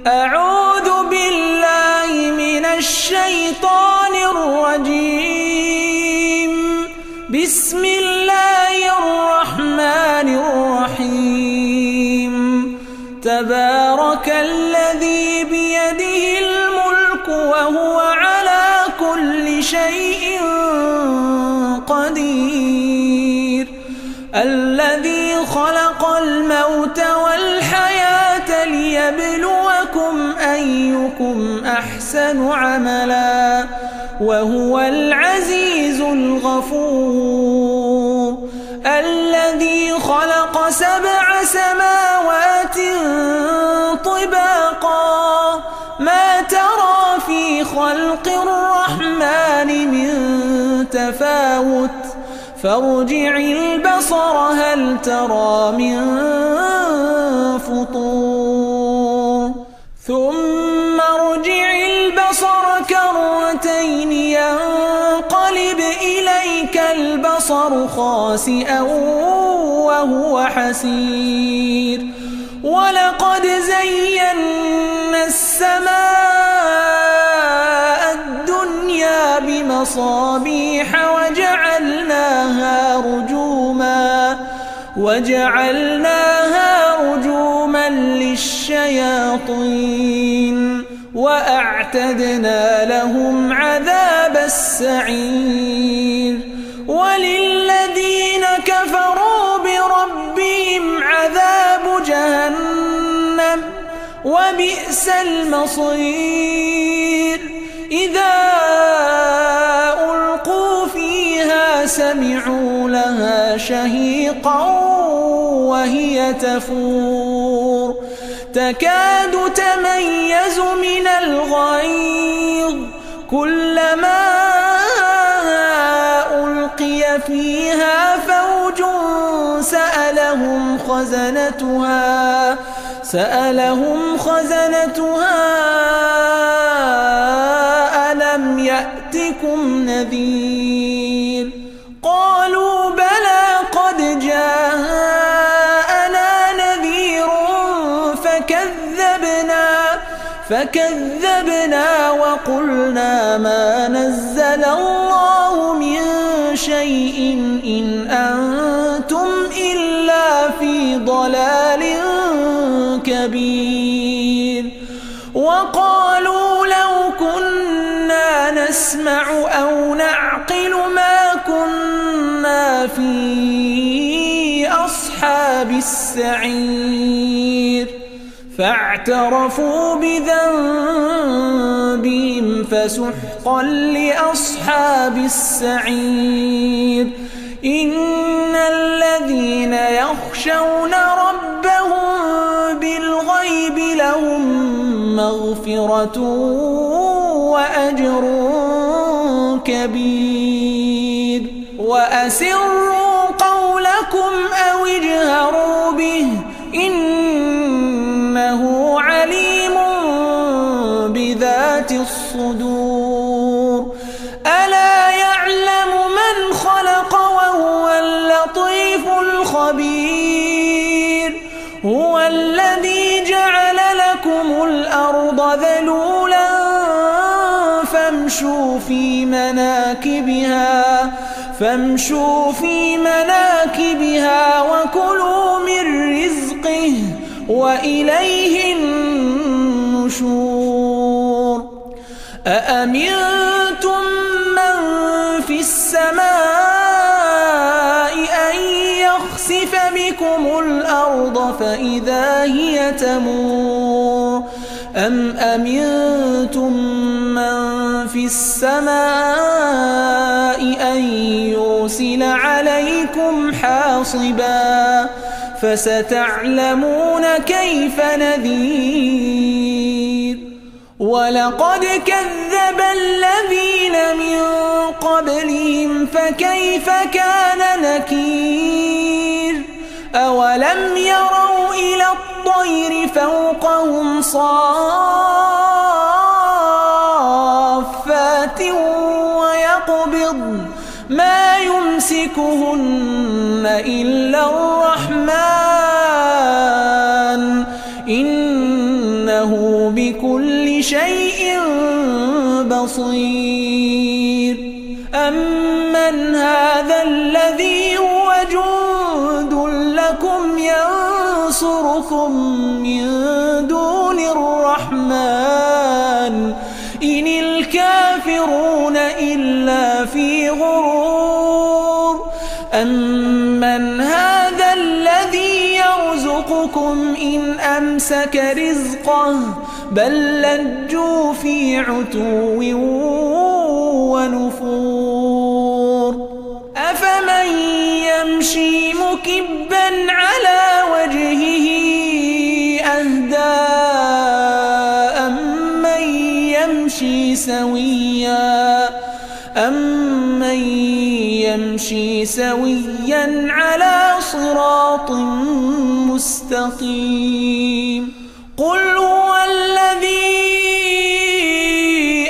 أعوذ بالله من الشيطان الرجيم. بسم الله الرحمن الرحيم. تبارك الذي بيده الملك وهو على كل شيء قدير. الذي خلق الموت والحياة ليبلوكم أيكم أحسن عملا وهو العزيز الغفور. الذي خلق 7 سماوات طباقا ما ترى في خلق الرحمن من تفاوت فارجع البصر هل ترى من فطور ثم ارجع البصر كرتين ينقلب إليك البصر خاسئا وهو حسير. ولقد زينا السماء الدنيا بمصابيح وجعلناها رجوما للشياطين وأعتدنا لهم عذاب السعير. وللذين كفروا بربهم عذاب جهنم وبئس المصير. إذا ألقوا فيها سمعوا لها شهيقا وهي تفور تكاد تميز من الغيظ كلما ألقي فيها فوج سألهم خزنتها ألم يأتكم نذير. قالوا بلى قد جاءنا نذير فكذبنا وقلنا ما نزل الله من شيء إن أنتم إلا في ضلال كبير. وقالوا لو كنا نسمع أو نعقل ما كنا في أصحاب السعير. فاعترفوا بذنبهم فسحقا لأصحاب السعير. إن الذين يخشون ربهم بالغيب لهم مغفرة وأجر كبير. وأسروا قولكم أو اجهروا به إنه عليم بذات الصدور. ألا يعلم من خلق وهو اللطيف الخبير. هو الذي جعل لكم الأرض ذلولا فامشوا في مناكبها وكلوا من رزقه وإليه النشور. أأمنتم من في السماء أن يخسف بكم الأرض فإذا هي تمور أم أمنتم من في السماء أن يرسل عليكم حاصبا فستعلمون كيف نذير. ولقد كذب الذين من قبلهم فكيف كان نكير. أولم يروا إلى الطير فوقهم صافات ويقبضن ما يمسكهن إلا الرحمن إنه بكل شيء بصير أمن هذا الذي هو جند لكم ينصركم من دون الرحمن إن الكافرون إلا في غرور أمن هذا الذي يرزقكم إن أمسك رزقه بل لجوا في عتو ونفور أفمن يمشي مكبا على وجهه أهدى أمن يمشي سويا على صراط مستقيم قل هو الذي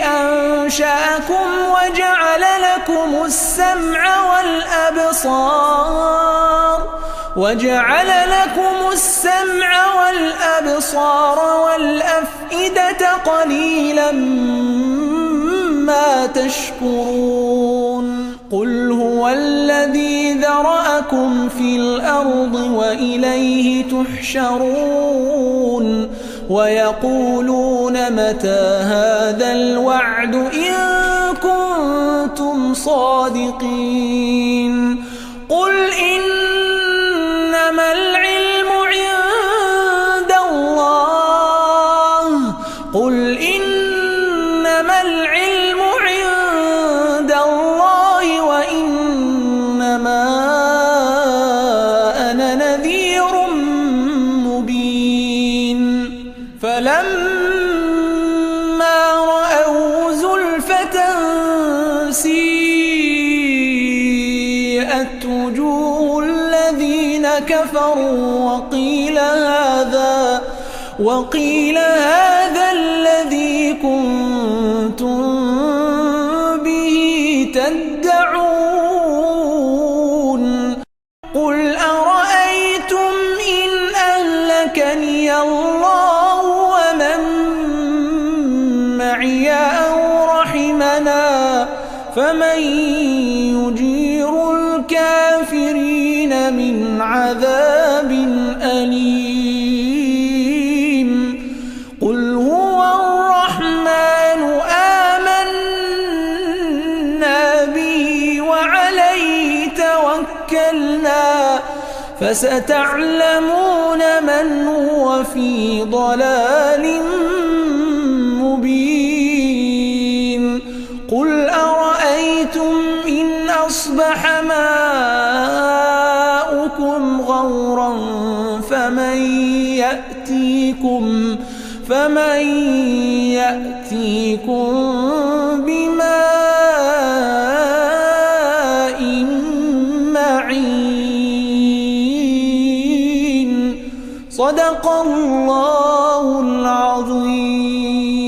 أنشأكم وجعل لكم السمع والأبصار والأفئدة قليلا ما تشكرون قل هو الذي ذرأكم في الأرض وإليه تحشرون ويقولون متى هذا الوعد إن كنتم صادقين قل إنما العلم عند الله وإنما أنا نذير مبين فلما رأوا زلفة سيئت وجوه الذين كفروا وقيل هذا الذي كنتم به تدعون قل أرأيتم إن أهلكني الله ومن معي أو رحمنا فمن يجير الكافرين من عذاب أليم قل هو الرحمن آمنا به وعليه توكلنا فستعلمون من هو في ضلال مبين قل أرأيتم إن أصبح ماؤكم غورا فمن يأتيكم بماء معين صدق الله العظيم.